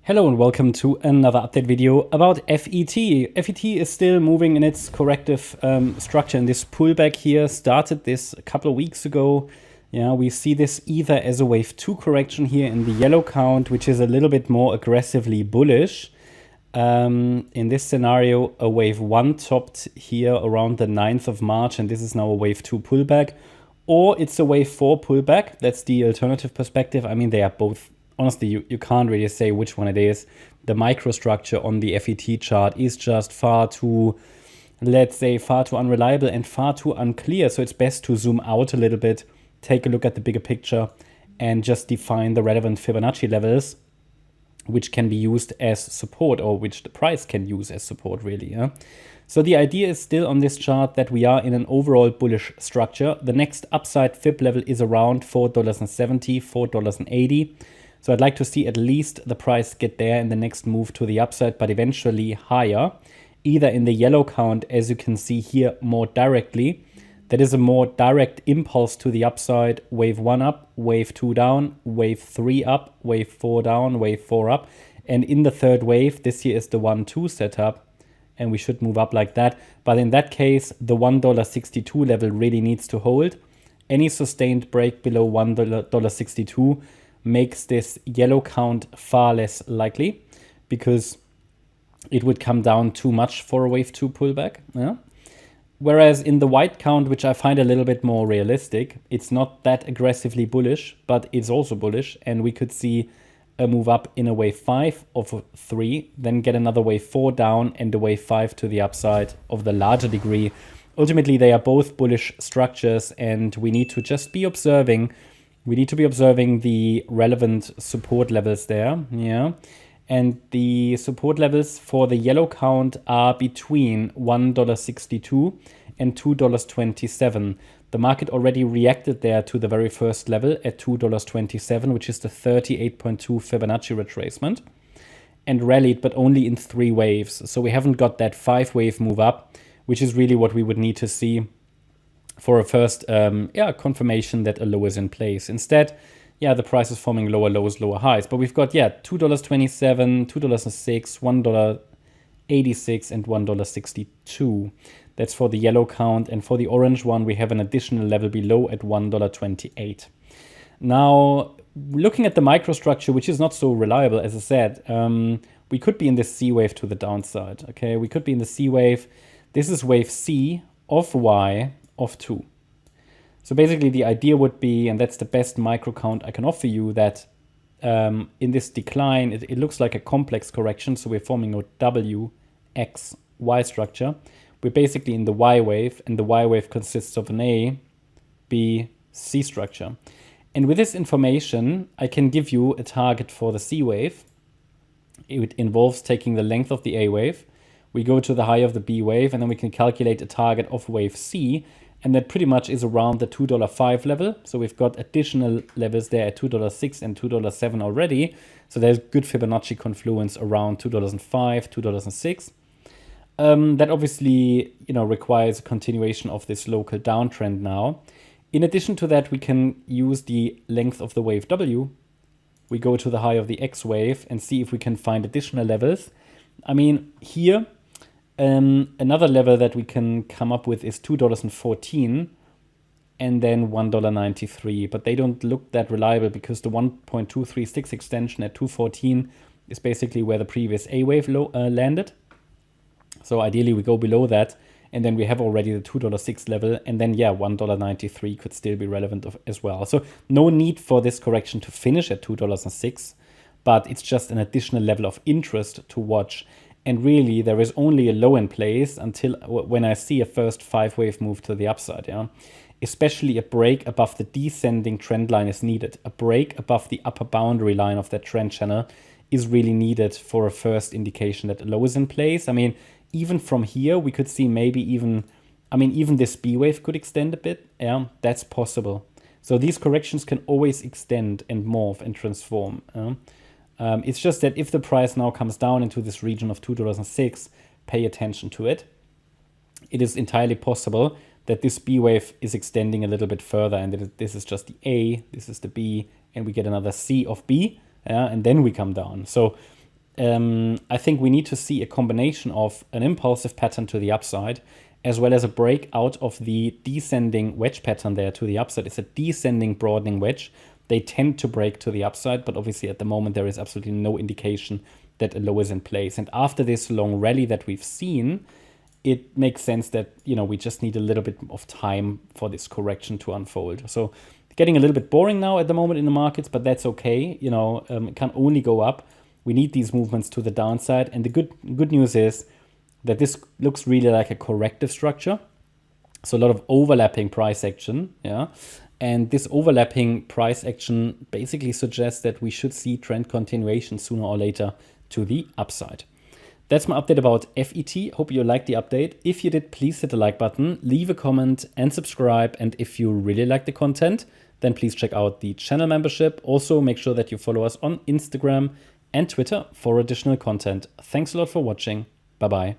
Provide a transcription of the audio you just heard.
Hello and welcome to another update video about FET. FET is still moving in its corrective structure, and this pullback here started this a couple of weeks ago. Yeah, we see this either as a wave 2 correction here in the yellow count, which is a little bit more aggressively bullish. In this scenario, a wave 1 topped here around the 9th of March, and this is now a wave 2 pullback. Or it's a wave 4 pullback. That's the alternative perspective. I mean, they are both. Honestly, you can't really say which one it is. The microstructure on the FET chart is just far too, let's say, far too unreliable and far too unclear. So it's best to zoom out a little bit, take a look at the bigger picture, and just define the relevant Fibonacci levels, which can be used as support, or which the price can use as support, really. Yeah? So the idea is still on this chart that we are in an overall bullish structure. The next upside Fib level is around $4.70, $4.80. So I'd like to see at least the price get there in the next move to the upside, but eventually higher, either in the yellow count, as you can see here more directly. That is a more direct impulse to the upside. Wave 1 up, wave 2 down, wave 3 up, wave 4 down, wave 4 up. And in the third wave, this here is the 1-2 setup, and we should move up like that. But in that case, the $1.62 level really needs to hold. Any sustained break below $1.62 makes this yellow count far less likely, because it would come down too much for a wave 2 pullback. Yeah? Whereas in the white count, which I find a little bit more realistic, it's not that aggressively bullish, but it's also bullish, and we could see a move up in a wave 5 of 3, then get another wave 4 down and a wave 5 to the upside of the larger degree. Ultimately, they are both bullish structures, and we need to just be observing. We need to be observing the relevant support levels there, yeah. And the support levels for the yellow count are between $1.62 and $2.27. The market already reacted there to the very first level at $2.27, which is the 38.2 Fibonacci retracement, and rallied, but only in 3 waves. So we haven't got that 5-wave move up, which is really what we would need to see for a first confirmation that a low is in place. Instead, the price is forming lower lows, lower highs. But we've got, $2.27, $2.06, $1.86, and $1.62. That's for the yellow count. And for the orange one, we have an additional level below at $1.28. Now, looking at the microstructure, which is not so reliable, as I said, we could be in this C wave to the downside. Okay, we could be in the C wave. This is wave C of Y of 2. So basically the idea would be, and that's the best micro count I can offer you, that in this decline, it looks like a complex correction. So we're forming a W, X, Y structure. We're basically in the Y wave, and the Y wave consists of an A, B, C structure. And with this information, I can give you a target for the C wave. It involves taking the length of the A wave. We go to the high of the B wave, and then we can calculate a target of wave C. And that pretty much is around the $2.05 level. So we've got additional levels there at $2.06 and $2.07 already. So there's good Fibonacci confluence around $2.05, $2.06. That obviously, requires a continuation of this local downtrend now. In addition to that, we can use the length of the wave W. We go to the high of the X wave and see if we can find additional levels. I mean, here, another level that we can come up with is $2.14 and then $1.93. But they don't look that reliable, because the 1.236 extension at 214 is basically where the previous A wave landed. So ideally we go below that, and then we have already the $2.06 level, and then $1.93 could still be relevant as well. So no need for this correction to finish at $2.06, but it's just an additional level of interest to watch. And really, there is only a low in place until when I see a first 5-wave move to the upside. Yeah, especially a break above the descending trend line is needed. A break above the upper boundary line of that trend channel is really needed for a first indication that a low is in place. I mean, even from here, we could see maybe even this B wave could extend a bit. Yeah, that's possible. So these corrections can always extend and morph and transform. It's just that if the price now comes down into this region of $2.06, pay attention to it. It is entirely possible that this B wave is extending a little bit further, and that this is just the A, this is the B, and we get another C of B, and then we come down. So I think we need to see a combination of an impulsive pattern to the upside, as well as a break out of the descending wedge pattern there to the upside. It's a descending broadening wedge. They tend to break to the upside, but obviously at the moment there is absolutely no indication that a low is in place. And after this long rally that we've seen, it makes sense that, we just need a little bit of time for this correction to unfold. So getting a little bit boring now at the moment in the markets, but that's okay. It can only go up. We need these movements to the downside. And the good news is that this looks really like a corrective structure. So a lot of overlapping price action. Yeah. And this overlapping price action basically suggests that we should see trend continuation sooner or later to the upside. That's my update about FET. Hope you liked the update. If you did, please hit the like button, leave a comment and subscribe. And if you really like the content, then please check out the channel membership. Also, make sure that you follow us on Instagram and Twitter for additional content. Thanks a lot for watching. Bye-bye.